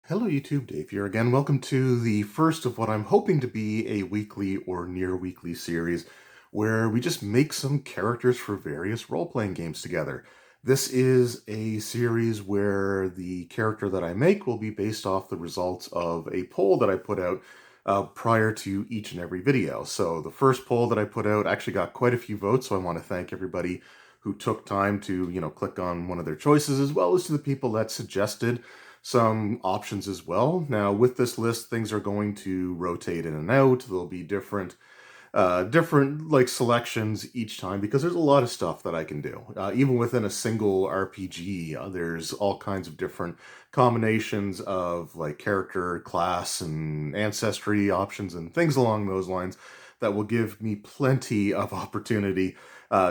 Hello YouTube, Dave here again. Welcome to the first of what I'm hoping to be a weekly or near weekly series where we just make some characters for various role-playing games together. This is a series where the character that I make will be based off the results of a poll that I put out prior to each and every video. So the first poll that I put out actually got quite a few votes, so I want to thank everybody who took time to, click on one of their choices, as well as to the people that suggested some options as well. Now, with this list, things are going to rotate in and out. There'll be different like selections each time because there's a lot of stuff that I can do. Even within a single RPG, there's all kinds of different combinations of like character, class, and ancestry options and things along those lines that will give me plenty of opportunity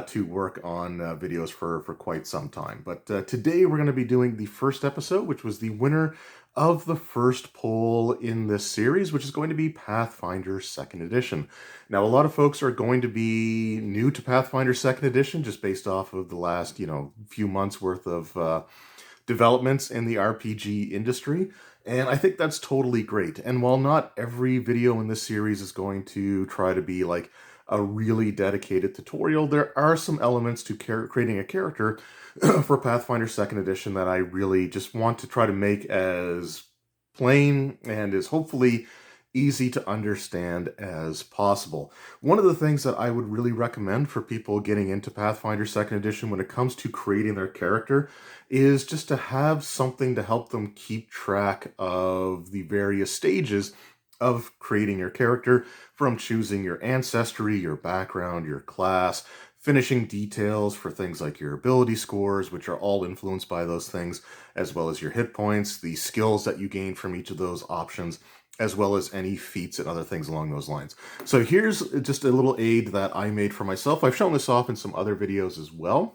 to work on videos for quite some time. But today we're going to be doing the first episode, which was the winner of the first poll in this series, which is going to be Pathfinder 2nd Edition. Now, a lot of folks are going to be new to Pathfinder 2nd Edition just based off of the last, few months worth of developments in the RPG industry. And I think that's totally great. And while not every video in this series is going to try to be like a really dedicated tutorial, there are some elements to creating a character for Pathfinder 2nd Edition that I really just want to try to make as plain and as hopefully easy to understand as possible. One of the things that I would really recommend for people getting into Pathfinder 2nd Edition when it comes to creating their character is just to have something to help them keep track of the various stages of creating your character, from choosing your ancestry, your background, your class, finishing details for things like your ability scores, which are all influenced by those things, as well as your hit points, the skills that you gain from each of those options, as well as any feats and other things along those lines. So here's just a little aid that I made for myself. I've shown this off in some other videos as well,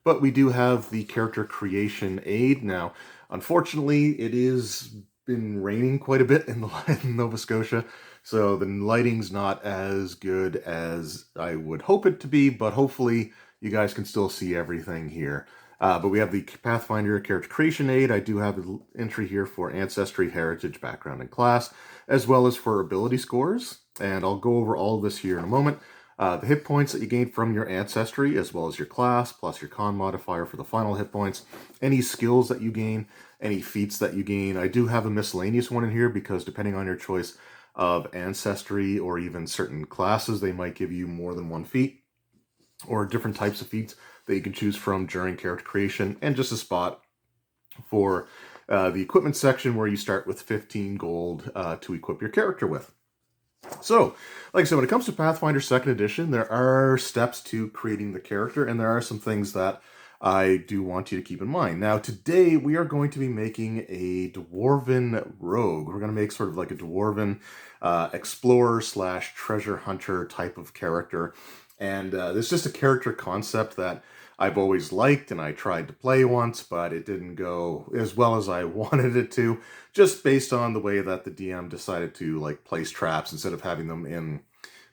but we do have the character creation aid. Now, unfortunately, it is been raining quite a bit in Nova Scotia, so the lighting's not as good as I would hope it to be, but hopefully you guys can still see everything here. But we have the Pathfinder character creation aid. I do have an entry here for ancestry, heritage, background, and class, as well as for ability scores. And I'll go over all of this here in a moment. The hit points that you gain from your ancestry, as well as your class, plus your con modifier for the final hit points, any skills that you gain, any feats that you gain. I do have a miscellaneous one in here because depending on your choice of ancestry or even certain classes, they might give you more than one feat or different types of feats that you can choose from during character creation, and just a spot for the equipment section where you start with 15 gold to equip your character with. So, like I said, when it comes to Pathfinder 2nd Edition, there are steps to creating the character, and there are some things that I do want you to keep in mind. Now, today we are going to be making a Dwarven Rogue. We're going to make sort of like a Dwarven explorer slash treasure hunter type of character. And it's just a character concept that I've always liked, and I tried to play once, but it didn't go as well as I wanted it to, just based on the way that the DM decided to like place traps. Instead of having them in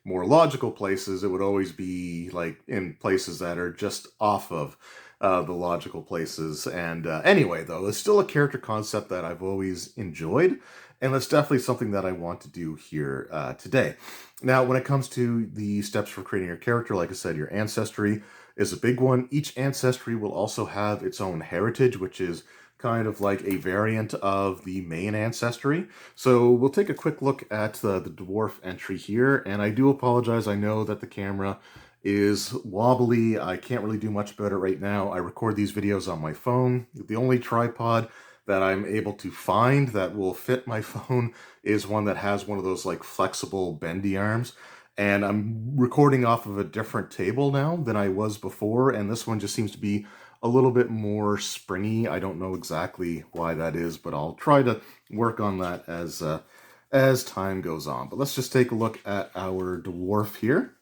more logical places, it would always be like in places that are just off of the logical places. And anyway, though, it's still a character concept that I've always enjoyed, and that's definitely something that I want to do here today. Now, when it comes to the steps for creating your character, like I said, your ancestry is a big one. Each ancestry will also have its own heritage, which is kind of like a variant of the main ancestry. So we'll take a quick look at the dwarf entry here, and I do apologize. I know that the camera is wobbly. I can't really do much about it right now. I record these videos on my phone. The only tripod that I'm able to find that will fit my phone is one that has one of those like flexible bendy arms. And I'm recording off of a different table now than I was before, and this one just seems to be a little bit more springy. I don't know exactly why that is, but I'll try to work on that as time goes on. But let's just take a look at our dwarf here.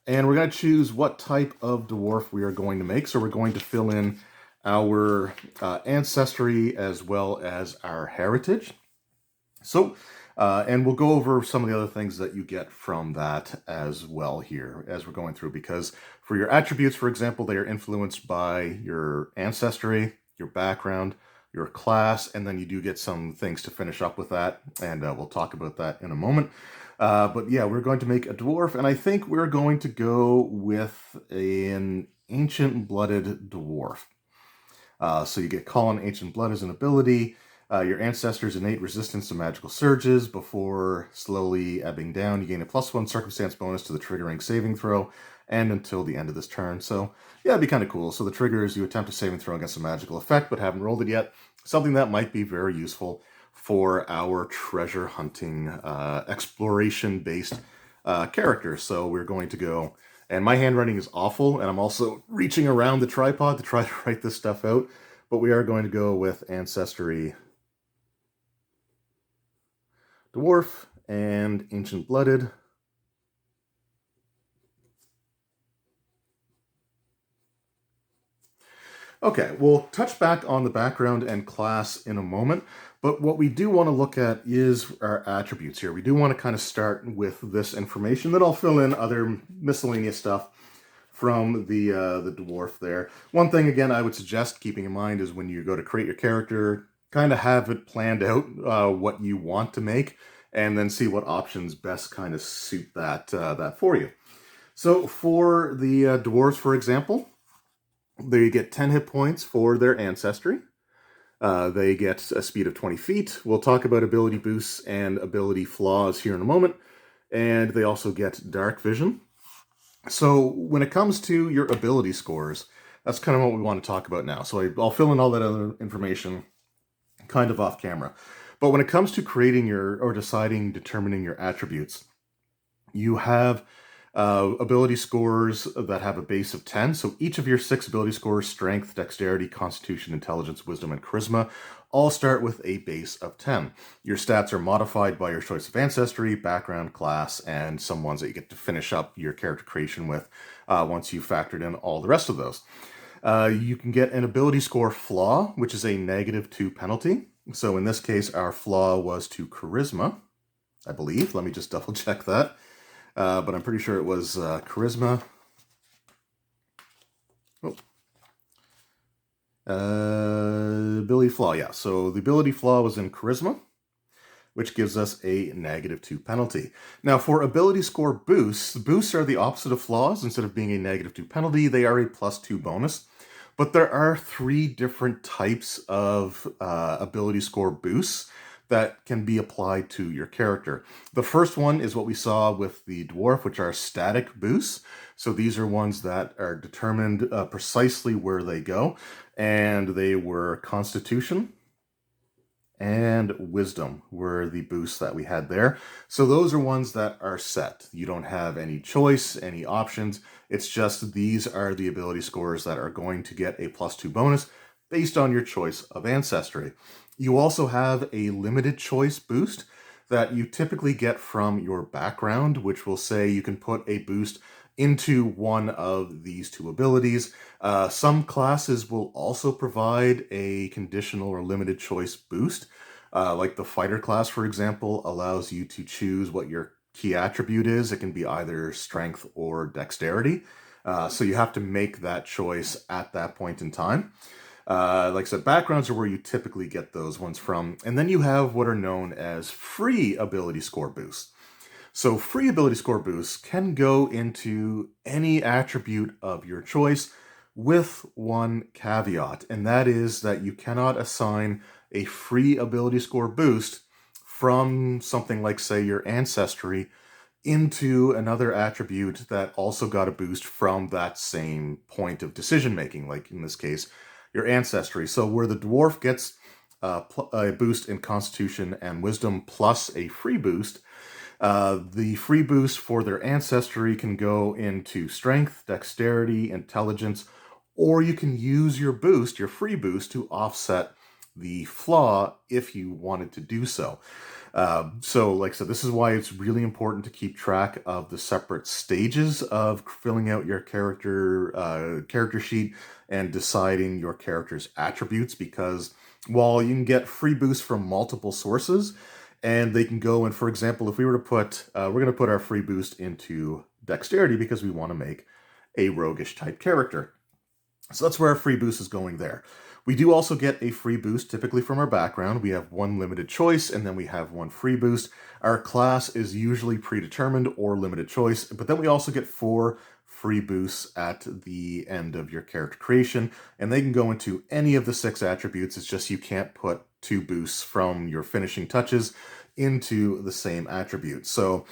And we're going to choose what type of dwarf we are going to make. So we're going to fill in our ancestry as well as our heritage. So, and we'll go over some of the other things that you get from that as well here as we're going through, because for your attributes, for example, they are influenced by your ancestry, your background, your class, and then you do get some things to finish up with that, and we'll talk about that in a moment. But yeah, we're going to make a dwarf, and I think we're going to go with an ancient blooded dwarf. So you get Call on Ancient Blood as an ability. Your ancestors' innate resistance to magical surges before slowly ebbing down. You gain a +1 circumstance bonus to the triggering saving throw, and until the end of this turn. So yeah, it'd be kind of cool. So the trigger is you attempt a saving throw against a magical effect, but haven't rolled it yet. Something that might be very useful for our treasure hunting, exploration-based character. So we're going to go, and my handwriting is awful, and I'm also reaching around the tripod to try to write this stuff out, but we are going to go with Ancestry Dwarf and Ancient Blooded. Okay, we'll touch back on the background and class in a moment, but what we do want to look at is our attributes here. We do want to kind of start with this information, then I'll fill in other miscellaneous stuff from the dwarf there. One thing, again, I would suggest keeping in mind is when you go to create your character, kind of have it planned out what you want to make, and then see what options best kind of suit that, that for you. So for the dwarves, for example, they get 10 hit points for their ancestry. They get a speed of 20 feet. We'll talk about ability boosts and ability flaws here in a moment. And they also get dark vision. So when it comes to your ability scores, that's kind of what we want to talk about now. So I'll fill in all that other information kind of off camera. But when it comes to creating determining your attributes, you have ability scores that have a base of 10. So each of your 6 ability scores, strength, dexterity, constitution, intelligence, wisdom, and charisma, all start with a base of 10. Your stats are modified by your choice of ancestry, background, class, and some ones that you get to finish up your character creation with once you've factored in all the rest of those. You can get an ability score flaw, which is a -2 penalty. So in this case, our flaw was to charisma, I believe. Let me just double check that. But I'm pretty sure it was charisma. Oh. Ability flaw, yeah. So the ability flaw was in charisma, which gives us a -2 penalty. Now for ability score boosts are the opposite of flaws. Instead of being a -2 penalty, they are a +2 bonus. But there are 3 different types of ability score boosts that can be applied to your character. The first one is what we saw with the dwarf, which are static boosts. So these are ones that are determined precisely where they go, and they were constitution and wisdom were the boosts that we had there. So those are ones that are set. You don't have any choice, any options. It's just these are the ability scores that are going to get a +2 bonus based on your choice of ancestry. You also have a limited choice boost that you typically get from your background, which will say you can put a boost into one of these 2 abilities. Some classes will also provide a conditional or limited choice boost. Like the fighter class, for example, allows you to choose what your key attribute is. It can be either strength or dexterity. So you have to make that choice at that point in time. Like I said, backgrounds are where you typically get those ones from. And then you have what are known as free ability score boosts. So free ability score boosts can go into any attribute of your choice with one caveat, and that is that you cannot assign a free ability score boost from something like, say, your ancestry into another attribute that also got a boost from that same point of decision making, like in this case, your ancestry. So where the dwarf gets a boost in constitution and wisdom plus a free boost, the free boost for their ancestry can go into strength, dexterity, intelligence, or you can use your boost, your free boost, to offset the flaw if you wanted to do so. So like I said, this is why it's really important to keep track of the separate stages of filling out your character sheet and deciding your character's attributes, because while you can get free boosts from multiple sources, and they can go, and for example, if we were to put, we're going to put our free boost into dexterity because we want to make a roguish type character. So that's where our free boost is going there. We do also get a free boost typically from our background. We have one limited choice and then we have one free boost. Our class is usually predetermined or limited choice, but then we also get 4 free boosts at the end of your character creation, and they can go into any of the 6 attributes. It's just you can't put 2 boosts from your finishing touches into the same attribute. So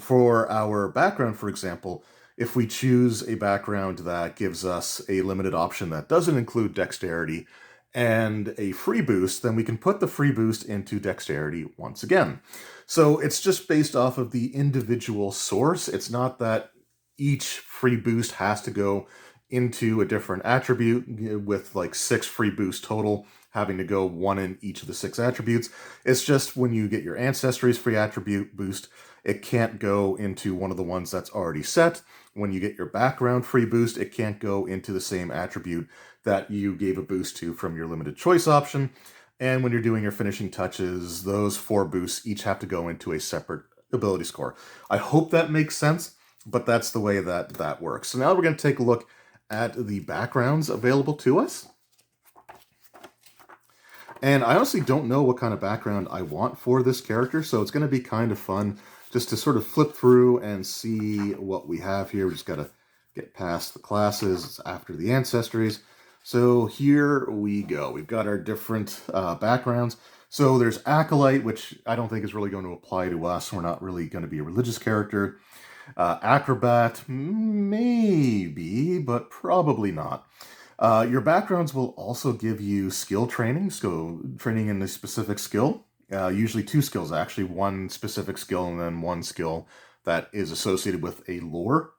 for our background, for example, if we choose a background that gives us a limited option that doesn't include dexterity and a free boost, then we can put the free boost into dexterity once again. So it's just based off of the individual source. It's not that each free boost has to go into a different attribute with like 6 free boosts total, having to go 1 in each of the 6 attributes. It's just when you get your Ancestry's free attribute boost, it can't go into one of the ones that's already set. When you get your background free boost, it can't go into the same attribute that you gave a boost to from your limited choice option. And when you're doing your finishing touches, those 4 boosts each have to go into a separate ability score. I hope that makes sense, but that's the way that works. So now we're going to take a look at the backgrounds available to us. And I honestly don't know what kind of background I want for this character, so it's going to be kind of fun just to sort of flip through and see what we have here. We just got to get past the classes. It's after the ancestries. So here we go. We've got our different backgrounds. So there's Acolyte, which I don't think is really going to apply to us. We're not really going to be a religious character. Acrobat, maybe, but probably not. Your backgrounds will also give you skill training, so training in a specific skill. Usually 2 skills, actually. 1 specific skill and then 1 skill that is associated with a lore.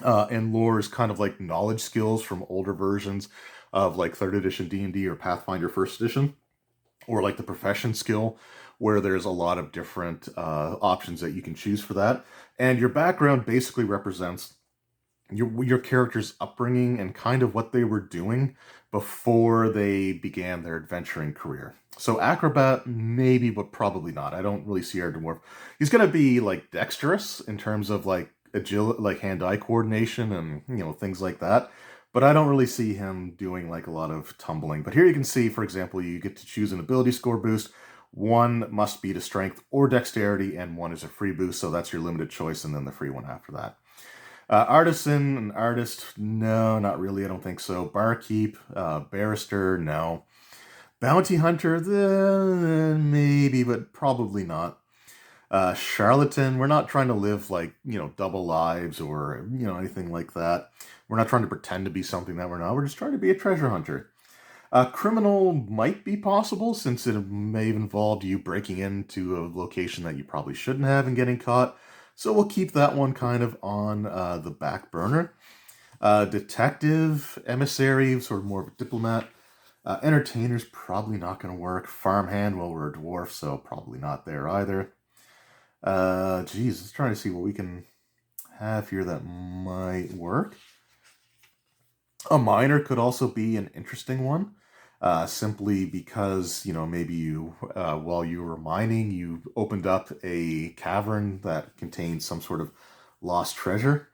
And lore is kind of like knowledge skills from older versions of like 3rd edition D&D or Pathfinder 1st edition, or like the profession skill, where there's a lot of different options that you can choose for that. And your background basically represents your character's upbringing and kind of what they were doing before they began their adventuring career. So acrobat, maybe, but probably not. I don't really see our dwarf. He's going to be like dexterous in terms of like agility, like hand-eye coordination and things like that. But I don't really see him doing like a lot of tumbling. But here you can see, for example, you get to choose an ability score boost. 1 must be to strength or dexterity, and 1 is a free boost. So that's your limited choice, and then the free one after that. Artisan and artist, no, not really. I don't think so. Barkeep, barrister, no. Bounty hunter, maybe, but probably not. Charlatan, we're not trying to live like, double lives or, anything like that. We're not trying to pretend to be something that we're not. We're just trying to be a treasure hunter. Criminal might be possible since it may have involved you breaking into a location that you probably shouldn't have and getting caught. So we'll keep that one kind of on the back burner. Detective, emissary, sort of more of a diplomat. Entertainer's probably not going to work. Farmhand, well, we're a dwarf, so probably not there either. Let's try to see what we can have here that might work. A miner could also be an interesting one. Simply because, maybe you, while you were mining, you opened up a cavern that contained some sort of lost treasure.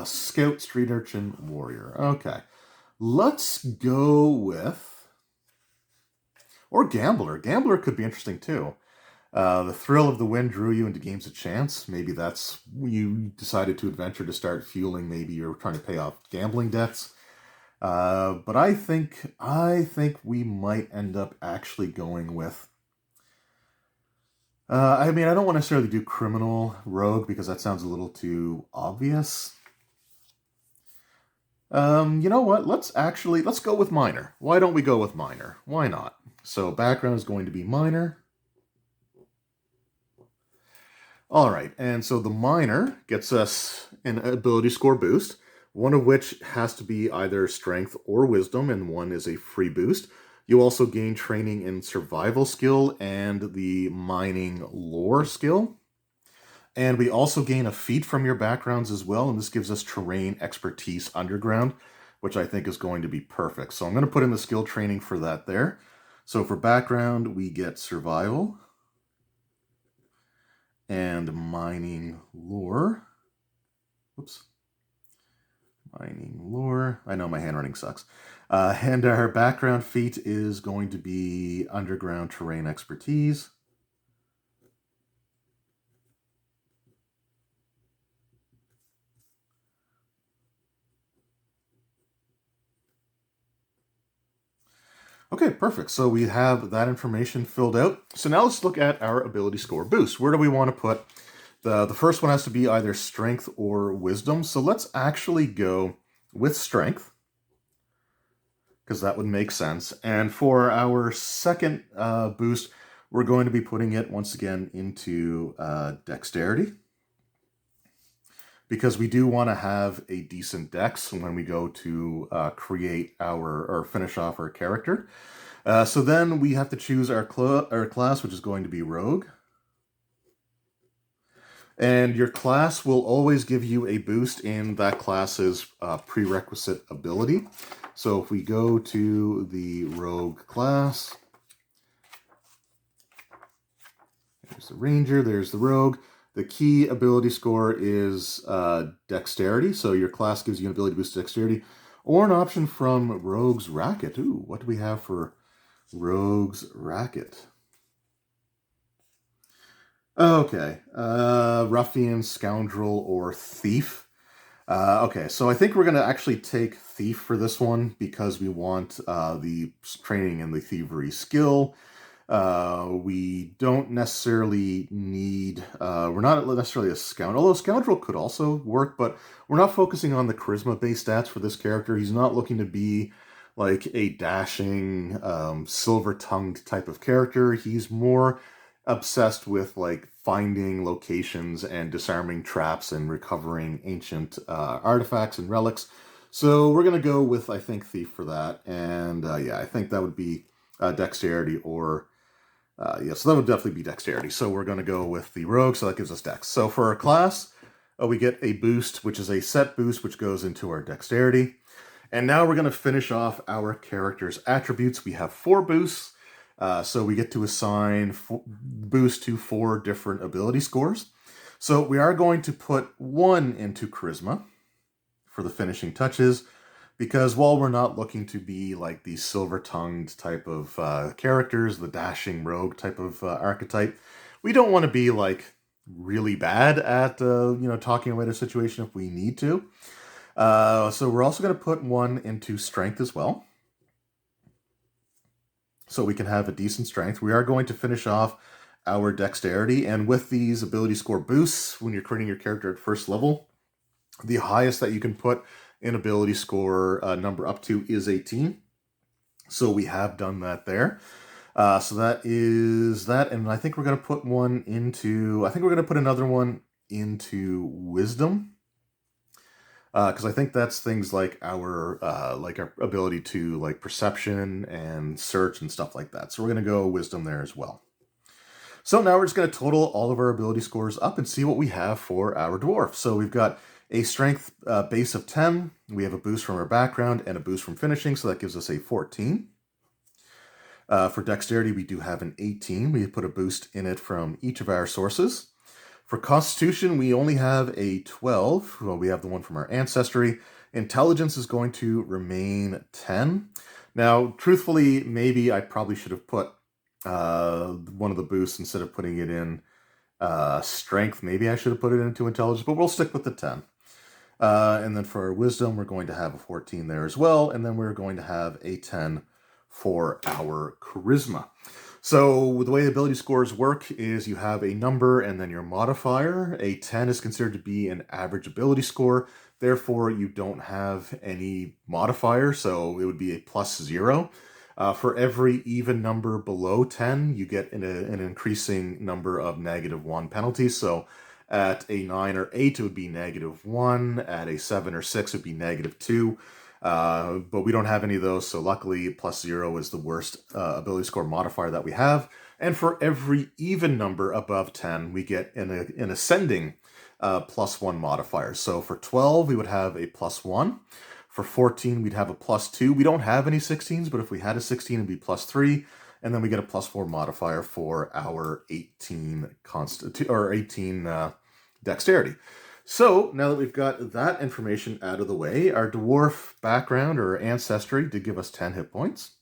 Scout, street urchin, warrior. Okay. Let's go with... Or gambler. Gambler could be interesting too. The thrill of the wind drew you into games of chance. Maybe that's you decided to adventure to start fueling. Maybe you're trying to pay off gambling debts. But I think we might end up actually going with... I don't want to necessarily do criminal rogue because that sounds a little too obvious. You know what? Let's go with minor. Why don't we go with minor? Why not? So background is going to be minor. All right, and so the minor gets us an ability score boost, one of which has to be either strength or wisdom, and 1 is a free boost. You also gain training in survival skill and the mining lore skill. And we also gain a feat from your backgrounds as well, and this gives us terrain expertise underground, which I think is going to be perfect. So I'm going to put in the skill training for that there. So for background, we get survival and mining lore. Oops. Mining lore. I know my handwriting sucks. And our background feat is going to be underground terrain expertise. Okay, perfect. So we have that information filled out. So now let's look at our ability score boost. Where do we want to put the first one? Has to be either strength or wisdom. So let's actually go with strength, because that would make sense. And for our second boost, we're going to be putting it once again into dexterity, because we do want to have a decent dex when we go to create or finish off our character. So then we have to choose our class, which is going to be rogue. And your class will always give you a boost in that class's prerequisite ability. So if we go to the rogue class, there's the ranger, there's the rogue. The key ability score is dexterity. So your class gives you an ability boost to dexterity, or an option from Rogue's Racket. Ooh, what do we have for Rogue's Racket? Okay, ruffian, scoundrel, or thief. Okay, so I think we're going to actually take thief for this one, because we want the training in the thievery skill. We don't necessarily need, we're not necessarily a scoundrel, although scoundrel could also work, but we're not focusing on the charisma-based stats for this character. He's not looking to be like a dashing, silver-tongued type of character. He's more obsessed with like finding locations and disarming traps and recovering ancient artifacts and relics. So we're going to go with, I think, thief for that. And yeah, I think that would be dexterity or... yeah, so that would definitely be dexterity. So we're going to go with the rogue, so that gives us dex. So for our class, we get a boost, which is a set boost, which goes into our dexterity. And now we're going to finish off our character's attributes. We have 4 boosts, so we get to assign boost to 4 different ability scores. So we are going to put 1 into charisma for the finishing touches, because while we're not looking to be like the silver-tongued type of characters, the dashing rogue type of archetype, we don't want to be like really bad at talking away the situation if we need to. So we're also going to put 1 into strength as well, so we can have a decent strength. We are going to finish off our dexterity, and with these ability score boosts, when you're creating your character at first level, the highest that you can put an ability score number up to is 18. So we have done that there. So that is that, and I think we're going to put one into... I think we're going to put another one into wisdom, because I think that's things like our ability to like perception and search and stuff like that. So we're going to go wisdom there as well. So now we're just going to total all of our ability scores up and see what we have for our dwarf. So we've got a strength base of 10. We have a boost from our background and a boost from finishing, so that gives us a 14. For dexterity, we do have an 18. We put a boost in it from each of our sources. For constitution, we only have a 12. Well, we have the one from our ancestry. Intelligence is going to remain 10. Now, truthfully, maybe I probably should have put one of the boosts instead of putting it in strength. Maybe I should have put it into intelligence, but we'll stick with the 10. And then for our wisdom, we're going to have a 14 there as well. And then we're going to have a 10 for our charisma. So the way ability scores work is you have a number and then your modifier. A 10 is considered to be an average ability score. Therefore, you don't have any modifier, so it would be a +0. For every even number below 10, you get an increasing number of -1 penalties. So at a 9 or 8, it would be -1. At a 7 or 6, it would be -2. But we don't have any of those, so luckily +0 is the worst ability score modifier that we have. And for every even number above 10, we get an ascending +1 modifier. So for 12, we would have a +1. For 14, we'd have a +2. We don't have any 16s, but if we had a 16, it'd be +3. And then we get a +4 modifier for our 18 dexterity. So, now that we've got that information out of the way, our dwarf background or ancestry did give us 10 hit points.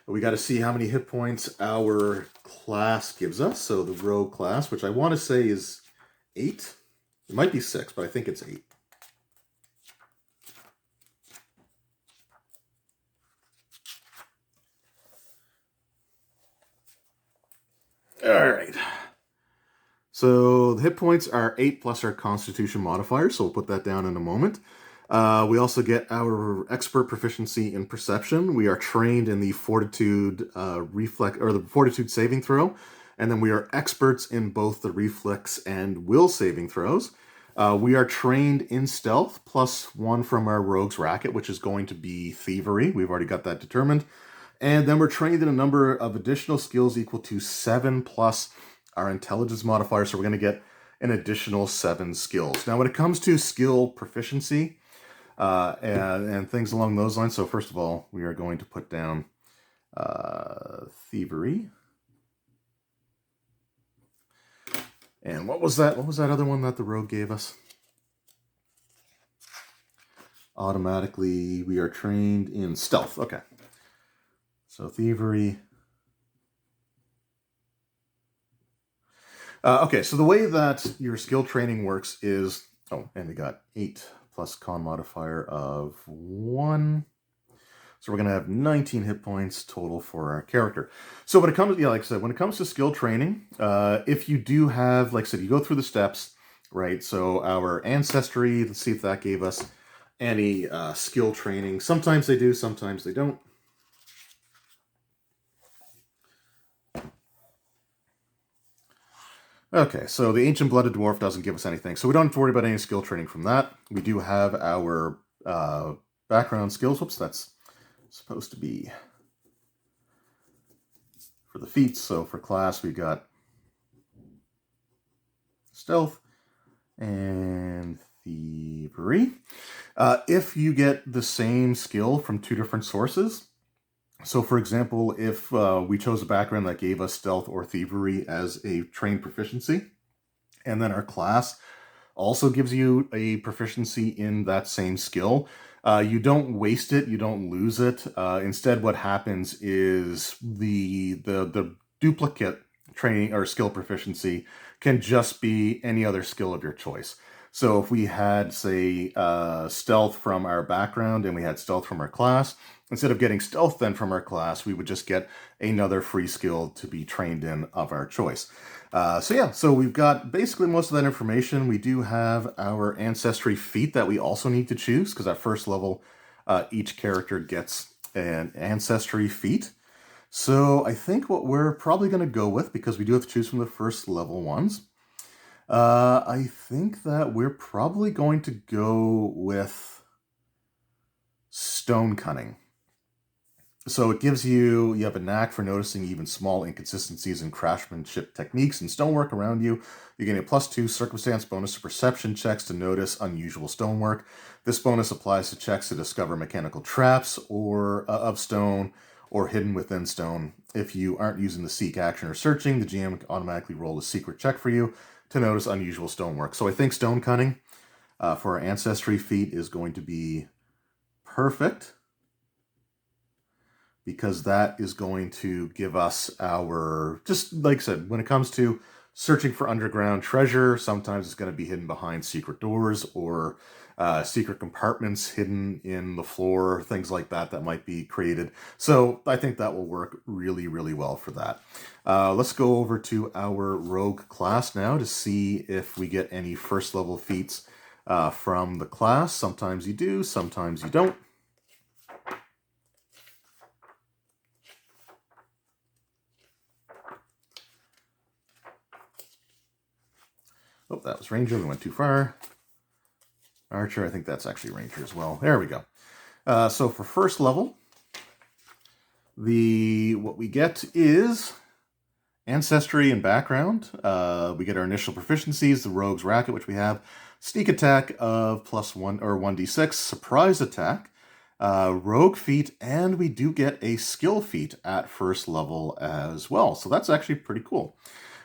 We got to see how many hit points our class gives us. So the rogue class, which I want to say is 8. It might be 6, but I think it's 8. All right. So the hit points are 8 plus our Constitution modifier, so we'll put that down in a moment. We also get our expert proficiency in perception. We are trained in the fortitude the fortitude saving throw, and then we are experts in both the reflex and will saving throws. We are trained in stealth, plus 1 from our rogue's racket, which is going to be thievery. We've already got that determined. And then we're trained in a number of additional skills equal to 7 plus our intelligence modifier, so we're going to get an additional 7 skills. Now, when it comes to skill proficiency and things along those lines, so first of all, we are going to put down thievery. And what was that? What was that other one that the rogue gave us? Automatically, we are trained in stealth. Okay. So thievery. Okay, so the way that your skill training works is, and we got 8 plus con modifier of 1. So we're going to have 19 hit points total for our character. So when it comes, like I said, when it comes to skill training, if you do have, like I said, you go through the steps, right? So our ancestry, let's see if that gave us any skill training. Sometimes they do, sometimes they don't. Okay, so the Ancient Blooded Dwarf doesn't give us anything, so we don't have to worry about any skill training from that. We do have our background skills. Whoops, that's supposed to be for the feats. So for class, we've got stealth and thievery. If you get the same skill from 2 different sources, so for example, if we chose a background that gave us stealth or thievery as a trained proficiency, and then our class also gives you a proficiency in that same skill, you don't waste it, you don't lose it. Instead, what happens is the duplicate training or skill proficiency can just be any other skill of your choice. So if we had, say, stealth from our background and we had stealth from our class, instead of getting stealth then from our class, we would just get another free skill to be trained in of our choice. So we've got basically most of that information. We do have our ancestry feat that we also need to choose, because at first level, each character gets an ancestry feat. So I think what we're probably going to go with, because we do have to choose from the first level ones, I think that we're probably going to go with Stone Cunning. So it gives you have a knack for noticing even small inconsistencies in craftsmanship techniques and stonework around you. You're getting a +2 circumstance bonus to perception checks to notice unusual stonework. This bonus applies to checks to discover mechanical traps or of stone or hidden within stone. If you aren't using the seek action or searching, the GM can automatically roll a secret check for you to notice unusual stonework. So I think Stone Cunning for our ancestry feat is going to be perfect, because that is going to give us our, just like I said, when it comes to searching for underground treasure, sometimes it's going to be hidden behind secret doors or secret compartments hidden in the floor, things like that that might be created. So I think that will work really, really well for that. Let's go over to our rogue class now to see if we get any first level feats from the class. Sometimes you do, sometimes you don't. Oh, that was Ranger. We went too far. Archer, I think that's actually Ranger as well. There we go. So for first level, what we get is ancestry and background. We get our initial proficiencies, the rogue's racket, which we have, sneak attack of +1 or 1d6, surprise attack, rogue feat, and we do get a skill feat at first level as well. So that's actually pretty cool.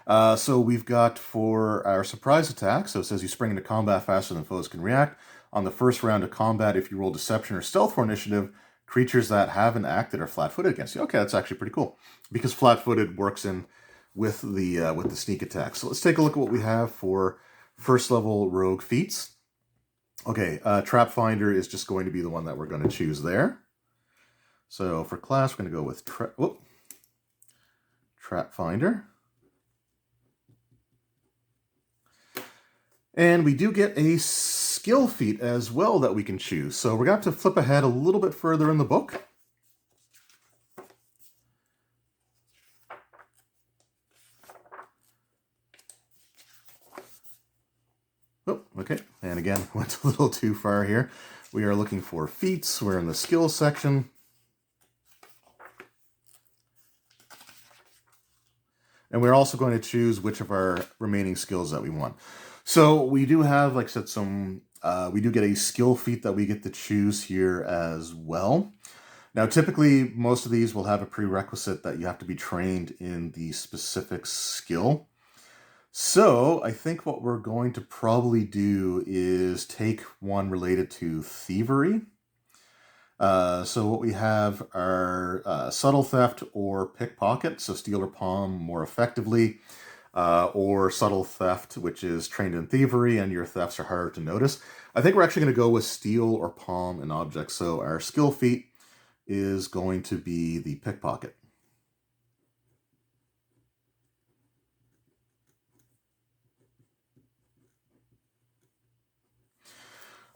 So we've got for our surprise attack, so it says you spring into combat faster than foes can react. On the first round of combat, if you roll deception or stealth for initiative, creatures that haven't acted are flat-footed against you. Okay, that's actually pretty cool, because flat-footed works in with the sneak attack. So let's take a look at what we have for first level rogue feats. Okay, Trap Finder is just going to be the one that we're going to choose there. So for class, we're going to go with Trap Finder. And we do get a skill feat as well that we can choose. So we're going to have to flip ahead a little bit further in the book. Oh, okay. And again, went a little too far here. We are looking for feats. We're in the skills section. And we're also going to choose which of our remaining skills that we want. So we do have, like I said, we do get a skill feat that we get to choose here as well. Now, typically, most of these will have a prerequisite that you have to be trained in the specific skill. So I think what we're going to probably do is take one related to thievery. So what we have are subtle theft or pickpocket, so steal or palm more effectively, or subtle theft, which is trained in thievery, and your thefts are harder to notice. I think we're actually going to go with steal or palm an object. So our skill feat is going to be the pickpocket.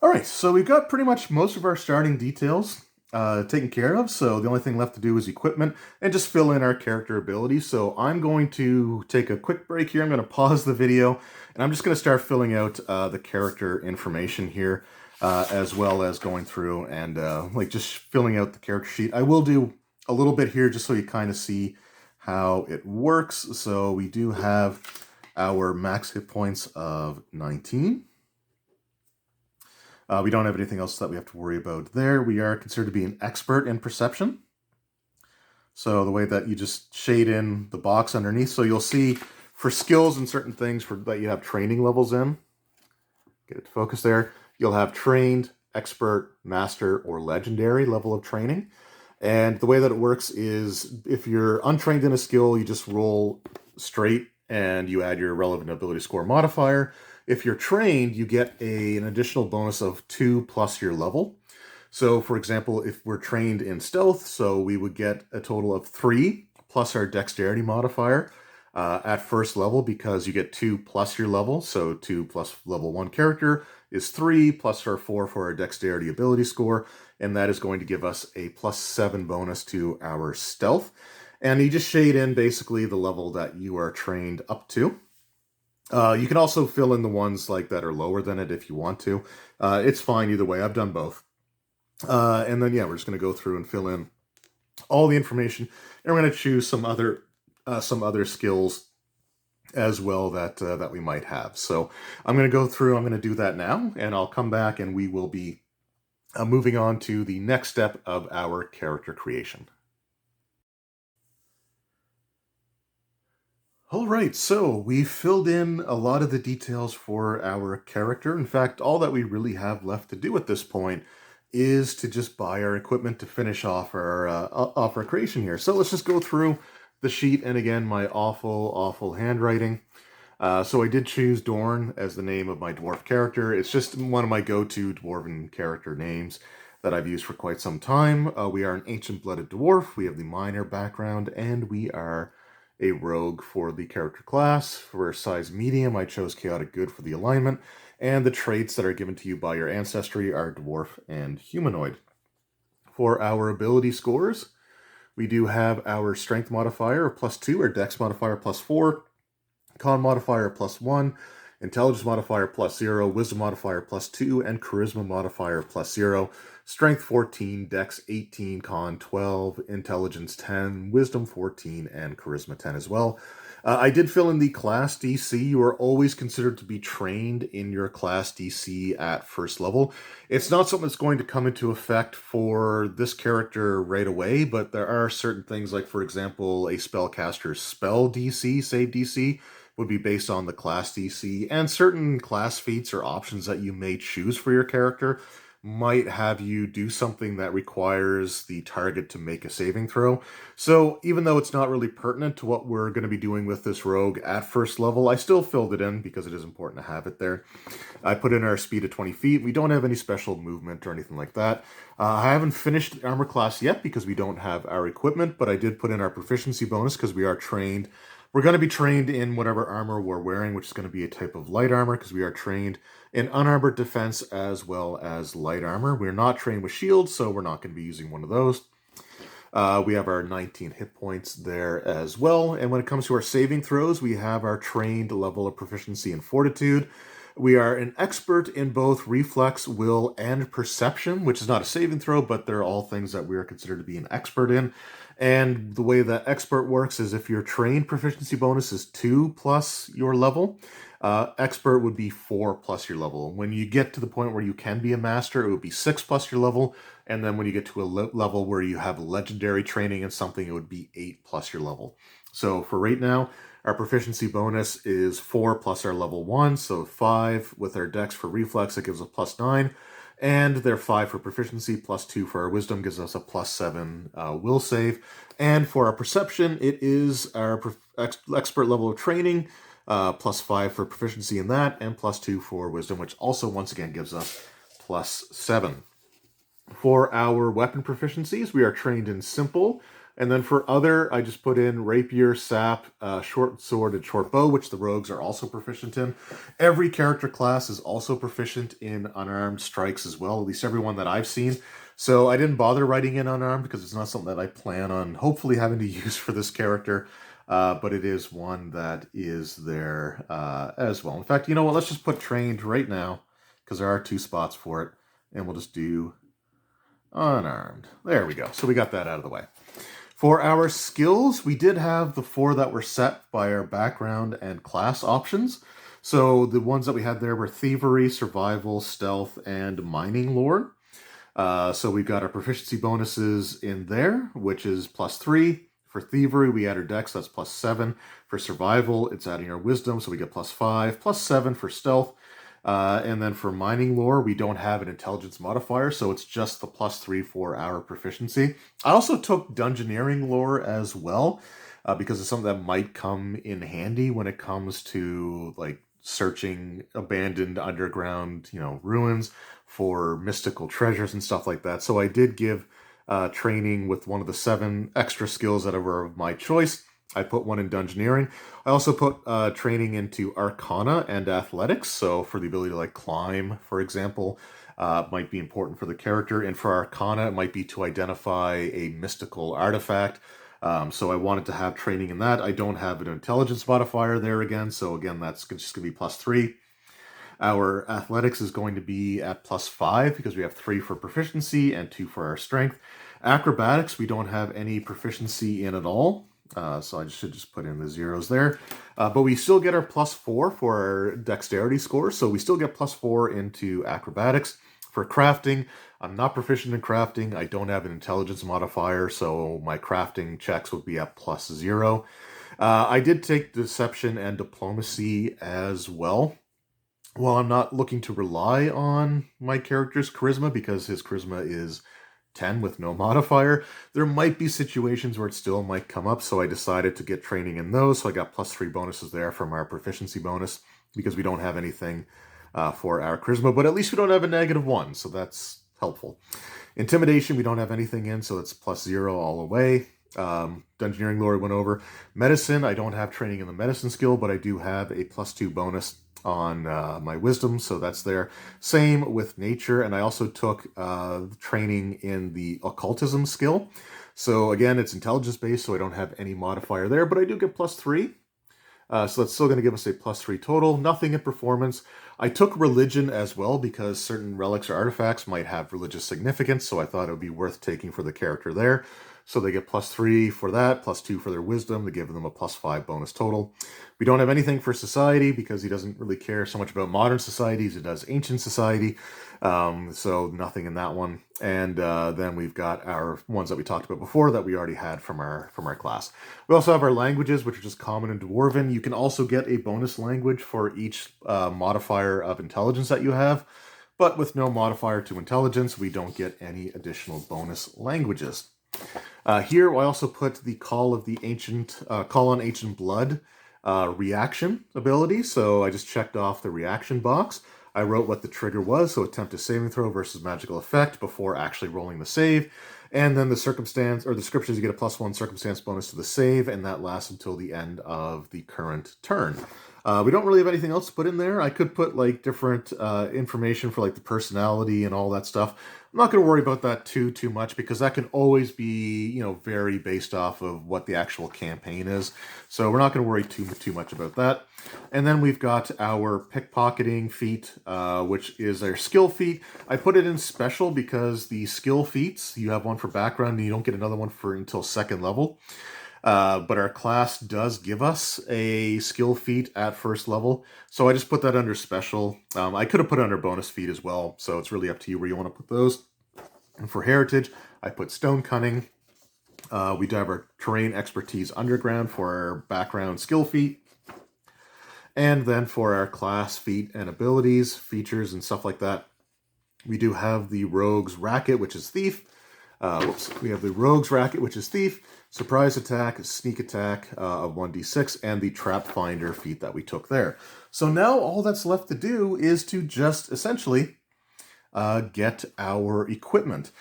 All right, so we've got pretty much most of our starting details taken care of. So the only thing left to do is equipment and just fill in our character abilities. So I'm going to take a quick break here. I'm going to pause the video and I'm just going to start filling out the character information here, as well as going through and like just filling out the character sheet. I will do a little bit here just so you kind of see how it works. So we do have our max hit points of 19. We don't have anything else that we have to worry about there. We are considered to be an expert in perception. So the way that you just shade in the box underneath. So you'll see for skills and certain things that you have training levels in. Get it to focus there. You'll have trained, expert, master, or legendary level of training. And the way that it works is if you're untrained in a skill, you just roll straight and you add your relevant ability score modifier. If you're trained, you get an additional bonus of 2 plus your level. So for example, if we're trained in stealth, so we would get a total of 3 plus our dexterity modifier at first level, because you get 2 plus your level. So 2 plus level 1 character is 3 plus our 4 for our dexterity ability score. And that is going to give us a +7 bonus to our stealth. And you just shade in basically the level that you are trained up to. You can also fill in the ones like that are lower than it if you want to. It's fine either way. I've done both. And then, yeah, we're just going to go through and fill in all the information. And we're going to choose some other skills as well that we might have. So I'm going to go through. I'm going to do that now, and I'll come back and we will be moving on to the next step of our character creation. All right, so we filled in a lot of the details for our character. In fact, all that we really have left to do at this point is to just buy our equipment to finish off our creation here. So let's just go through the sheet, and again, my awful handwriting. So I did choose Dorn as the name of my dwarf character. It's just one of my go-to dwarven character names that I've used for quite some time. We are an ancient-blooded dwarf. We have the minor background, and we are a rogue for the character class. For size medium, I chose chaotic good for the alignment, and the traits that are given to you by your ancestry are dwarf and humanoid. For our ability scores, we do have our strength modifier of +2, our dex modifier +4, con modifier +1, intelligence modifier +0, wisdom modifier +2, and charisma modifier +0. Strength 14, dex 18, con 12, intelligence 10, wisdom 14, and charisma 10 as well. I did fill in the class DC. You are always considered to be trained in your class DC at first level. It's not something that's going to come into effect for this character right away, but there are certain things like, for example, a spellcaster's spell DC, save DC, would be based on the class DC, and certain class feats or options that you may choose for your character might have you do something that requires the target to make a saving throw. So even though it's not really pertinent to what we're going to be doing with this rogue at first level, I still filled it in because it is important to have it there. I put in our speed of 20 feet. We don't have any special movement or anything like that. I haven't finished the armor class yet because we don't have our equipment, but I did put in our proficiency bonus because we are trained. We're going to be trained in whatever armor we're wearing, which is going to be a type of light armor because we are trained in unarmored defense as well as light armor. We're not trained with shields, so we're not going to be using one of those. We have our 19 hit points there as well. And when it comes to our saving throws, we have our trained level of proficiency in fortitude. We are an expert in both reflex, will, and perception, which is not a saving throw, but they're all things that we are considered to be an expert in. And the way that expert works is if your trained proficiency bonus is 2 plus your level, expert would be 4 plus your level. When you get to the point where you can be a master, it would be 6 plus your level. And then when you get to a level where you have legendary training in something, it would be 8 plus your level. So for right now, our proficiency bonus is 4 plus our level 1, so 5 with our dex for reflex, it gives us plus 9. And they're 5 for proficiency, plus 2 for our wisdom, gives us a plus 7 will save. And for our perception, it is our expert level of training, plus 5 for proficiency in that, and plus 2 for wisdom, which also once again gives us plus 7. For our weapon proficiencies, we are trained in simple. And then for other, I just put in rapier, sap, short sword, and short bow, which the rogues are also proficient in. Every character class is also proficient in unarmed strikes as well, at least everyone that I've seen. So I didn't bother writing in unarmed because it's not something that I plan on hopefully having to use for this character. But it is one that is there as well. In fact, you know what? Let's just put trained right now because there are 2 spots for it. And we'll just do unarmed. There we go. So we got that out of the way. For our skills, we did have the 4 that were set by our background and class options. So the ones that we had there were thievery, survival, stealth, and mining lore. So we've got our proficiency bonuses in there, which is plus 3. For thievery, we add our dex, that's plus 7. For survival, it's adding our wisdom, so we get plus 5. Plus 7 for stealth. And then for mining lore, we don't have an intelligence modifier, so it's just the plus 3 for our proficiency. I also took dungeoneering lore as well, because it's something that might come in handy when it comes to like searching abandoned underground, ruins for mystical treasures and stuff like that. So I did give training with one of the 7 extra skills that were of my choice. I put one in dungeoneering. I also put training into arcana and athletics. So for the ability to like climb, for example, might be important for the character. And for arcana, it might be to identify a mystical artifact. So I wanted to have training in that. I don't have an intelligence modifier there again. So again, that's just going to be plus 3. Our athletics is going to be at plus 5 because we have 3 for proficiency and 2 for our strength. Acrobatics, we don't have any proficiency in at all. So I should just put in the zeros there. But we still get our plus 4 for our dexterity score. So we still get plus 4 into acrobatics. For crafting, I'm not proficient in crafting. I don't have an intelligence modifier, so my crafting checks would be at plus 0. I did take deception and diplomacy as well. Well, I'm not looking to rely on my character's charisma because his charisma is 10 with no modifier. There might be situations where it still might come up, so I decided to get training in those. So I got plus 3 bonuses there from our proficiency bonus because we don't have anything for our charisma, but at least we don't have a -1, so that's helpful. Intimidation, we don't have anything in, so it's plus 0 all the way. Dungeoneering lore went over. Medicine, I don't have training in the medicine skill, but I do have a plus 2 bonus on my wisdom, so that's there. Same with nature, and I also took training in the occultism skill. So again, it's intelligence based, so I don't have any modifier there, but I do get plus 3. So that's still going to give us a plus 3 total. Nothing in performance. I took religion as well because certain relics or artifacts might have religious significance, so I thought it would be worth taking for the character there. So they get +3 for that, +2 for their wisdom. They give them a +5 bonus total. We don't have anything for society because he doesn't really care so much about modern societies. He does ancient society. So nothing in that one. And then we've got our ones that we talked about before that we already had from our class. We also have our languages, which are just common and dwarven. You can also get a bonus language for each modifier of intelligence that you have. But with no modifier to intelligence, we don't get any additional bonus languages. Here, I also put the Call on Ancient Blood reaction ability. So I just checked off the reaction box. I wrote what the trigger was, so attempt a saving throw versus magical effect before actually rolling the save. And then the circumstance, or the descriptions, you get a +1 circumstance bonus to the save, and that lasts until the end of the current turn. We don't really have anything else to put in there. I could put like different information for like the personality and all that stuff. I'm not going to worry about that too much because that can always be, vary based off of what the actual campaign is. So we're not going to worry too much about that. And then we've got our pickpocketing feat, which is our skill feat. I put it in special because the skill feats, you have one for background and you don't get another one for until 2nd level. But our class does give us a skill feat at 1st level. So I just put that under special. I could have put it under bonus feat as well. So it's really up to you where you want to put those. And for heritage, I put stone cunning. We do have our terrain expertise underground for our background skill feat. And then for our class feat and abilities, features and stuff like that, we do have the rogue's racket, which is thief. We have the rogue's racket, which is thief, surprise attack, sneak attack of 1d6, and the trap finder feat that we took there. So now all that's left to do is to just essentially get our equipment.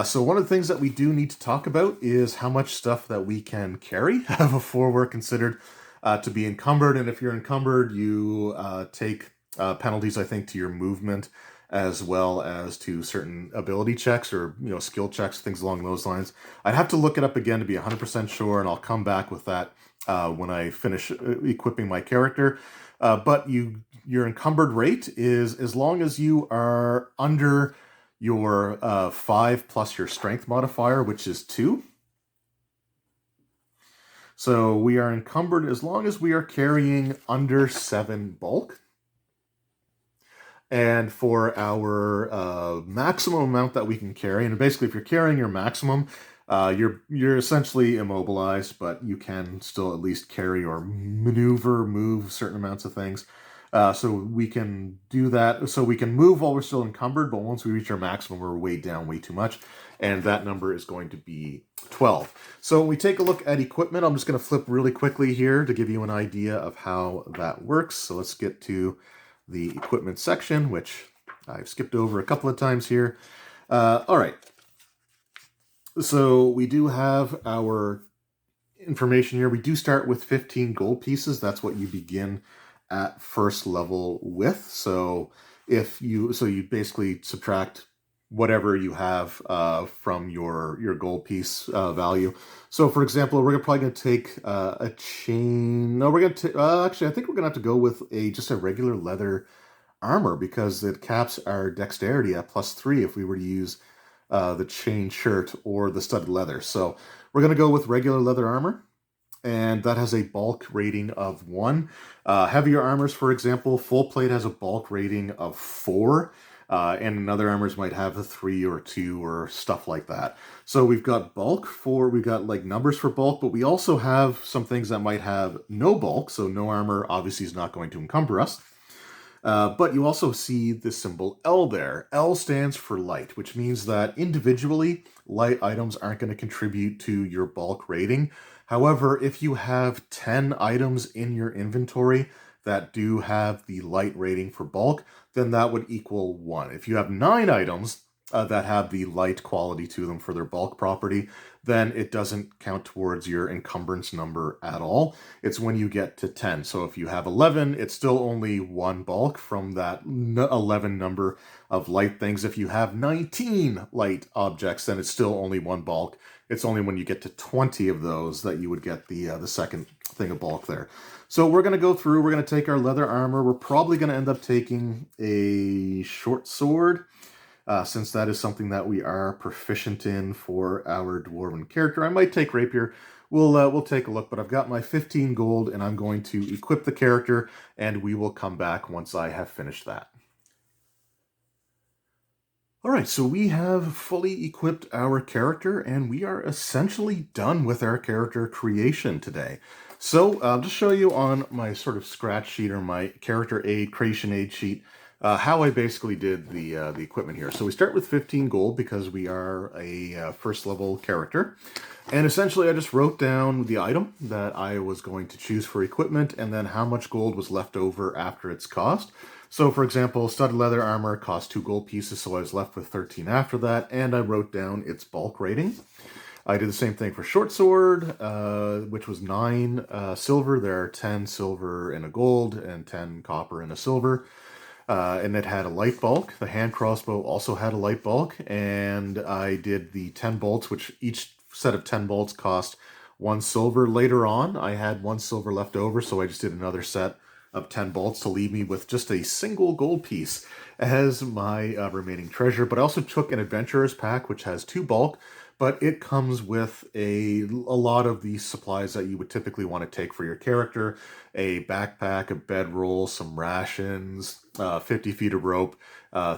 So one of the things that we do need to talk about is how much stuff that we can carry before we're considered to be encumbered. And if you're encumbered, you take penalties, I think, to your movement as well as to certain ability checks or skill checks, things along those lines. I'd have to look it up again to be 100% sure, and I'll come back with that when I finish equipping my character. But your encumbered rate is as long as you are under your 5 plus your strength modifier, which is 2. So we are encumbered as long as we are carrying under 7 bulk. And for our maximum amount that we can carry, and basically if you're carrying your maximum, you're essentially immobilized, but you can still at least carry or move certain amounts of things. So we can do that. So we can move while we're still encumbered, but once we reach our maximum, we're weighed down way too much. And that number is going to be 12. So when we take a look at equipment, I'm just going to flip really quickly here to give you an idea of how that works. So let's get to the equipment section, which I've skipped over a couple of times here. All right. So we do have our information here. We do start with 15 gold pieces. That's what you begin at 1st level with. So you basically subtract whatever you have from your gold piece value. So for example, we're probably going to take a chain. No, we're going to actually, I think we're going to have to go with just a regular leather armor because it caps our dexterity at +3 if we were to use the chain shirt or the studded leather. So we're going to go with regular leather armor. And that has a bulk rating of 1. Heavier armors, for example, full plate has a bulk rating of 4. And another armors might have a 3 or 2 or stuff like that. So we've got we've got like numbers for bulk, but we also have some things that might have no bulk. So no armor obviously is not going to encumber us. But you also see the symbol L there. L stands for light, which means that individually, light items aren't going to contribute to your bulk rating. However, if you have 10 items in your inventory that do have the light rating for bulk, then that would equal 1. If you have 9 items that have the light quality to them for their bulk property, then it doesn't count towards your encumbrance number at all. It's when you get to 10. So if you have 11, it's still only 1 bulk from that 11 number of light things. If you have 19 light objects, then it's still only 1 bulk. It's only when you get to 20 of those that you would get the second thing of bulk there. So we're going to go through, we're going to take our leather armor. We're probably going to end up taking a short sword. since that is something that we are proficient in for our dwarven character. I might take rapier. We'll take a look, but I've got my 15 gold, and I'm going to equip the character, and we will come back once I have finished that. All right, so we have fully equipped our character, and we are essentially done with our character creation today. So I'll just show you on my sort of scratch sheet or my character aid, creation aid sheet, how I basically did the equipment here. So we start with 15 gold because we are a first level character. And essentially I just wrote down the item that I was going to choose for equipment and then how much gold was left over after its cost. So for example, studded leather armor cost 2 gold pieces, so I was left with 13 after that, and I wrote down its bulk rating. I did the same thing for short sword, which was 9 silver. There are 10 silver and a gold, and 10 copper and a silver. And it had a light bulk. The hand crossbow also had a light bulk, and I did the 10 bolts, which each set of 10 bolts cost 1 silver. Later on, I had 1 silver left over, so I just did another set of 10 bolts to leave me with just a single gold piece as my remaining treasure. But I also took an adventurer's pack, which has 2 bulk, but it comes with a lot of the supplies that you would typically want to take for your character. A backpack, a bedroll, some rations, 50 feet of rope,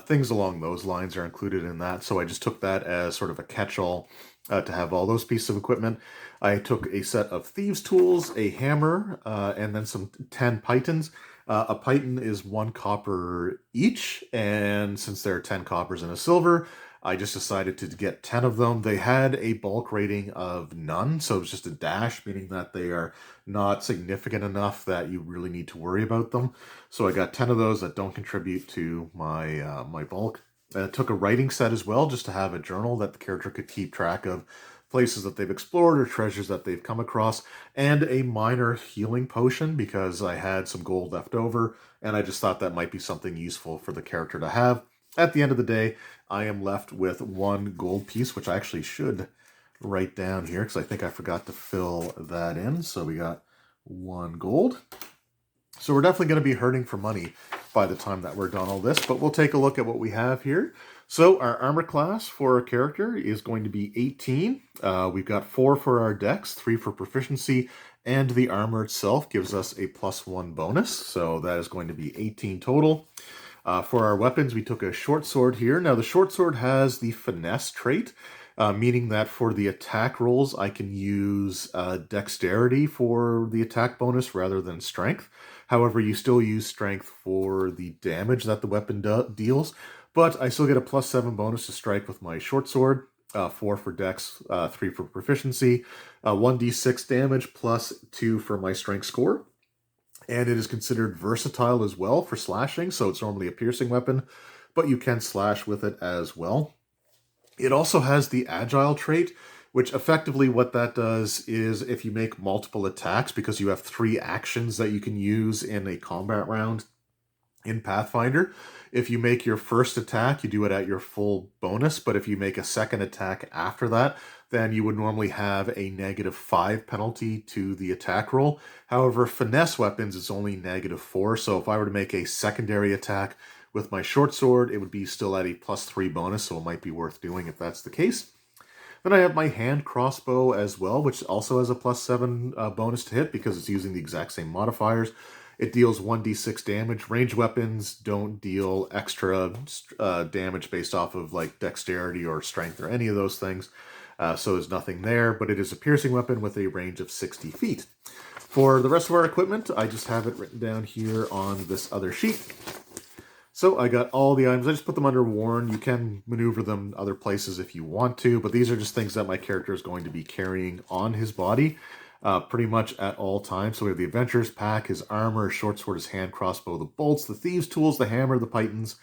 things along those lines are included in that. So I just took that as sort of a catch-all to have all those pieces of equipment. I took a set of thieves' tools, a hammer, and then some 10 pythons. A python is 1 copper each, and since there are 10 coppers and a silver, I just decided to get 10 of them. They had a bulk rating of none, so it's just a dash, meaning that they are not significant enough that you really need to worry about them. So I got 10 of those that don't contribute to my my bulk. I took a writing set as well, just to have a journal that the character could keep track of places that they've explored or treasures that they've come across, and a minor healing potion because I had some gold left over, and I just thought that might be something useful for the character to have. At the end of the day, I am left with 1 gold piece, which I actually should write down here because I think I forgot to fill that in. So we got 1 gold. So we're definitely going to be hurting for money by the time that we're done all this, but we'll take a look at what we have here. So our armor class for our character is going to be 18. We've got 4 for our dex, 3 for proficiency, and the armor itself gives us a +1 bonus. So that is going to be 18 total. For our weapons, we took a short sword here. Now the short sword has the finesse trait, meaning that for the attack rolls, I can use dexterity for the attack bonus rather than strength. However, you still use strength for the damage that the weapon deals, but I still get a +7 bonus to strike with my short sword, 4 for dex, 3 for proficiency, 1d6 damage +2 for my strength score. And it is considered versatile as well for slashing, so it's normally a piercing weapon, but you can slash with it as well. It also has the agile trait, which effectively what that does is if you make multiple attacks, because you have 3 actions that you can use in a combat round in Pathfinder, if you make your first attack, you do it at your full bonus, but if you make a second attack after that, then you would normally have a -5 penalty to the attack roll. However, finesse weapons is only -4, so if I were to make a secondary attack with my short sword, it would be still at a +3 bonus, so it might be worth doing if that's the case. Then I have my hand crossbow as well, which also has a +7 bonus to hit because it's using the exact same modifiers. It deals 1d6 damage. Ranged weapons don't deal extra damage based off of like dexterity or strength or any of those things. So there's nothing there, but it is a piercing weapon with a range of 60 feet. For the rest of our equipment, I just have it written down here on this other sheet. So I got all the items. I just put them under worn. You can maneuver them other places if you want to, but these are just things that my character is going to be carrying on his body pretty much at all times. So we have the adventurer's pack, his armor, his short sword, his hand crossbow, the bolts, the thieves' tools, the hammer, the pythons,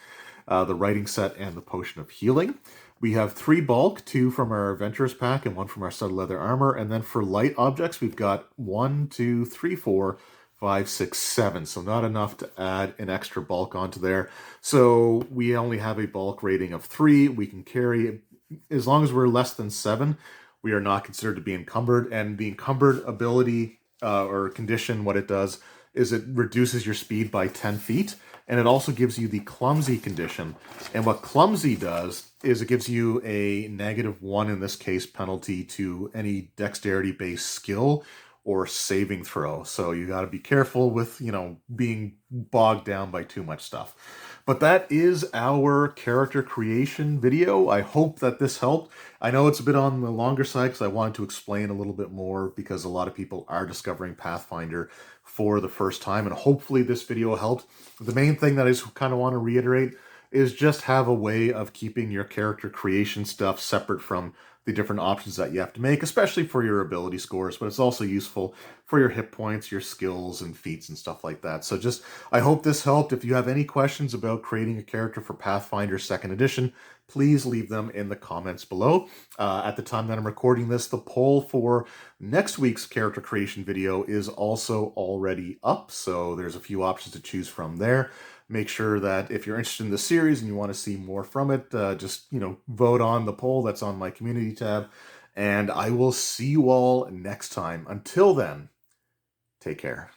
the writing set, and the potion of healing. We have 3 bulk, 2 from our adventurer's pack and 1 from our studded leather armor. And then for light objects, we've got 1, 2, 3, 4, 5, 6, 7. So not enough to add an extra bulk onto there. So we only have a bulk rating of 3. We can carry, as long as we're less than 7, we are not considered to be encumbered. And the encumbered ability or condition, what it does is it reduces your speed by 10 feet, and it also gives you the clumsy condition. And what clumsy does is it gives you a -1, in this case, penalty to any dexterity-based skill or saving throw. So you got to be careful with, being bogged down by too much stuff. But that is our character creation video. I hope that this helped. I know it's a bit on the longer side because I wanted to explain a little bit more because a lot of people are discovering Pathfinder for the first time, and hopefully this video helped. The main thing that I just kind of want to reiterate is just have a way of keeping your character creation stuff separate from the different options that you have to make, especially for your ability scores, but it's also useful for your hit points, your skills, and feats and stuff like that. So I hope this helped. If you have any questions about creating a character for Pathfinder 2nd Edition, please leave them in the comments below. At the time that I'm recording this, the poll for next week's character creation video is also already up, so there's a few options to choose from there. Make sure that if you're interested in the series and you want to see more from it, just vote on the poll that's on my community tab. And I will see you all next time. Until then, take care.